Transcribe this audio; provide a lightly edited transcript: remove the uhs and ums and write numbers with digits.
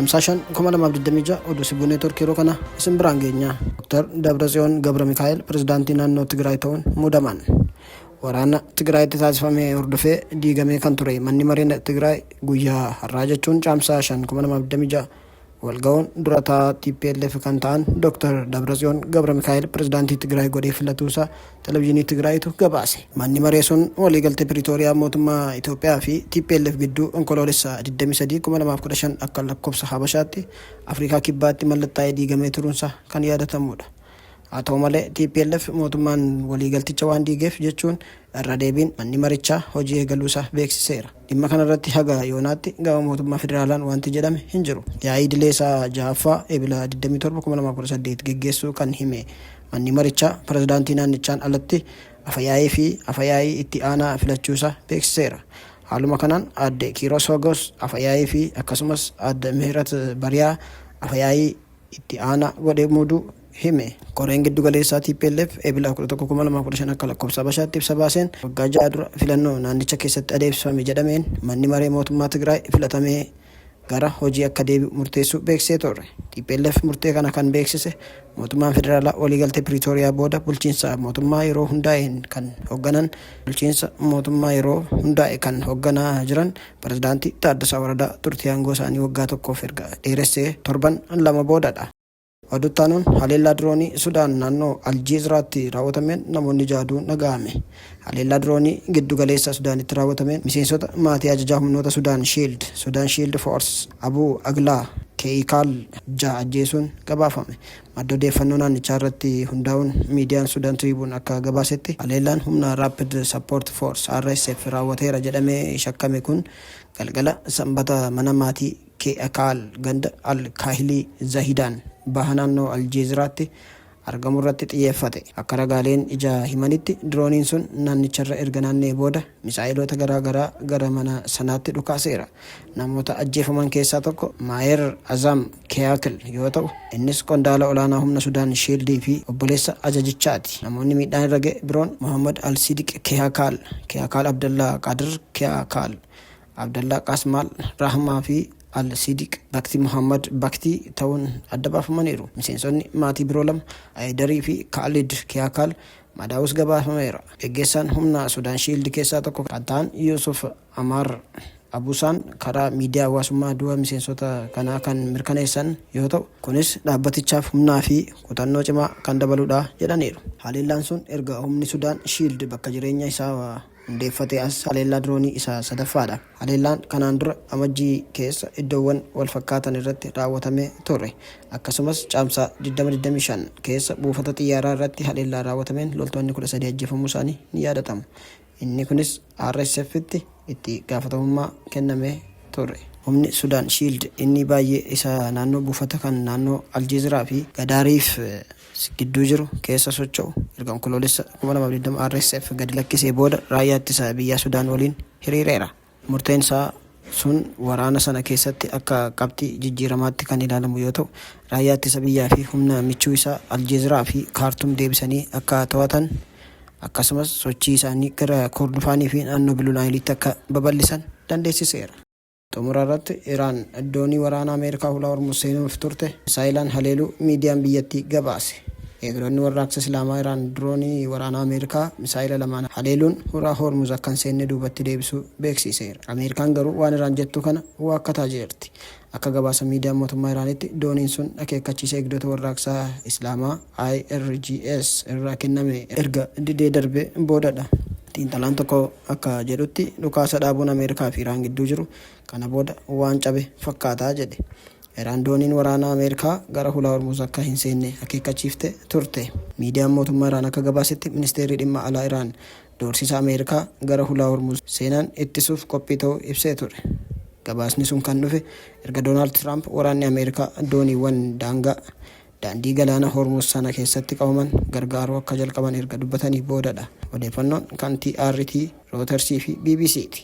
Caamsaa 2026 oduu sibuun neetwoorkii yeroo kana isin biraan geenya. Dr. Dabratsiyoon Gabra Mikaa'el pirezidaantii naannoo Tigraay ta'uun muudaman. Waraana Tigraayitti taasifamee hordofee diigamee kan ture manni maree Tigraay guyyaa har'aa jechuun Caamsaa 2026 walga'uun durataa TPLF kan ta'an Dr. Dabratsiyoon Gabra Mikaa'el pirezidaantii Tigraay godhee filatuusaa televezyiinii Tigraayitu gabaase. Manni maree sun waliigaltee Piriitooriyaa mootummaa Itoophiyaa fi TPLF gidduu onkoloolessa 23/2015 akka lakkoofsa Habashaatti Afrikaa Kibbaatti mallattaa'ee diigamee turuunsa kan yaadatamudha. Haa ta'u malee TPLF mootummaan waliigalticha waan diigeef jechuun irra deebiin manni marichaa hojii eegaluusaa beeksiseera. Dhimma kanarratti haga yoonaatti gama mootummaa federaalaan wanti jedhame hin jiru. Yaa'ii idilee isaa 6ffaa eebila 27/2018 geggeessuu kan hime manni marichaa pirezidaantii naannichaan alatti afyaa'ii fi afyaa'ii itti aanaa filachuusaa beeksiseera. Haaluma kanaan aadde Kiiros Hogos afyaa'ii fi akkasumas aadde Mihirat Bariyaa afyaa'ii itti aanaa godhee muuduu hime. Koreen giddu galeessaa TPLF eebila 11/2015 akka lakkoofsa Habashaatti ibsa baaseen waggaa 6 dura filannoo naannicha keessatti adeemsifame jedhameen manni maree mootummaa Tigraay filatamee gara hojii akka deebi'u murteessuu beeksisee ture. TPLF murtee kana kan beeksise mootummaan federaalaa waliigaltee Piriitooriyaa booda bulchiinsa mootummaa yeroo hundaa'e kan hoogganaa jiran pirezidaantii Taaddasaa Waradaa turtii aangoo isaanii waggaa tokkoof erga dheeressee torban 2 boodadha. Oduttaanuun haleellaa diroonii Sudaan naannoo Aljeeziraatti raawwatameen namoonni 6 dhaga'ame. Haleellaa diroonii giddu galeessa Sudaanitti raawwatameen miseensota maatii ajajaa humnoota Sudan Shield Force Abuu Aglaa Keeyikaal 6 ajjeesuun gabaafame. Madda odeeffannoo naannichaa irratti hundaa'uun miidiyaan Sudan Tribune akka gabaasetti haleellaan humna Rapid Support Force RSF raawwateera jedhamee shakkame kun galgala sanbata mana maatii Keeyikaal ganda Al-Kaahilii Zahidaan baha naannoo Aljeeziraatti argamu irratti xiyyeeffate. Akka ragaaleen ija himanitti dirooniin sun naannicharra erga naannee booda misaa'iloota garaagaraa gara mana sanaatti dhukaaseera. Namoota ajjeefaman keessaa tokko Maayer Azam Keeyakil yoo ta'u innis qondaala olaanaa humna Sudaan Shiildii fi obboleessa ajajichaati. Namoonni miidhaan irra ga'e biroon Muhammad Al-Sidiq Keeyakaal Abdallaa Qadir Keeyakaal Abdallaa Qasmaal Rahmaa fi Al-Sidiq Bakti Muhammad Bakti ta'uun adda baafamaniiru. Miseensonni maatii biroo 2 Aydarii fi Kaalid Keeyakaal madaa'us gabaafameera. Gaggeessaan humna Sudaan Shiild keessaa tokko kan ta'an Yusuf Amaar Abusaan karaa miidiyaa hawaasummaa du'a miseensota kanaa kan mirkaneessan yoo ta'u kunis dhaabbatichaaf humnaa fi kutannoo cimaa kan dabaludha jedhaniiru. Haleellaan sun erga humni Sudaan Shiild bakka jireenya isaa hundeeffate as haleellaa diroonii isaa 3ffaadha. Haleellaan kanaan dura amajjii keessa iddoowwan wal fakkaatan irratti raawwatamee ture. Akkasumas caamsaa 2025 keessa buufata xiyyaaraa irratti haleellaa raawwatameen loltoonni 13 ajjeefamuu isaanii ni yaadatamu. Inni kunis RSF'tti itti gaafatamummaa kennamee ture. Humni Sudaan Shiild inni baay'ee isa naannoo buufata kan naannoo Aljeeziraa fi Gadaariif gidduu jiru keessa socho'u erga onkoloolessa 2020 RSF gadi lakkisee booda raayyaa ittisa biyyaa Sudaan waliin hiriireera. Murteen isaa sun waraana sana keessatti akka qabxii jijjiiramaatti kan ilaalamu yoo ta'u raayyaa ittisa biyyaa fi humna michuu isaa Aljeeziraa fi Kaartum deebisanii akka to'atan akkasumas sochii isaanii gara Kordofaanii fi naannoo Biluu Naayilitti akka babal'isan dandeessiseera. Xumura irratti Iraan doonii waraana Ameerikaa hulaa Hormuz seenuuf turte misaa'ilaan haleeluu miidiyaan biyyattii gabaase. Eegdonni warraaqsa Islaamaa Iraan diroonii waraana Ameerikaa misaa'ila 2 haleeluun hulaa Hormuz akka hin seenne duubatti deebisuu beeksiseera. Ameerikaan garuu waan Iraan jettu kana waakkataa jirti. Akka gabaasa miidiyaan mootummaa Iraanitti dooniin sun akeekkachiisa eegdota warraaqsaa Islaamaa IRGS irraa kenname erga didee darbee boodadha. Xiinxalaan tokko akka jedhutti dhukaasa dhaabuun Ameerikaa fi Iraan gidduu jiru kana booda waan cabe fakkaataa jedhe. Iraan dooniin waraanaa Ameerikaa gara hulaa Hormuz akka hin seenne akeekkachiifte turte. Miidiyaan mootummaa Iraan akka gabaasetti ministeerri dhimma alaa Iraan doorsisa Ameerikaa gara hulaa Hormuz seenan ittisuuf qophii ta'uu ibsee ture. Gabaasni sun kan dhufe erga Doonaald Tiraamp waraanni Ameerikaa dooniiwwan daandii galaana Hormuz sana keessatti qabaman gargaaruu akka jalqaban erga dubbatanii boodadha. Odeeffannoon kan TRT, Rootersii fi BBC'ti.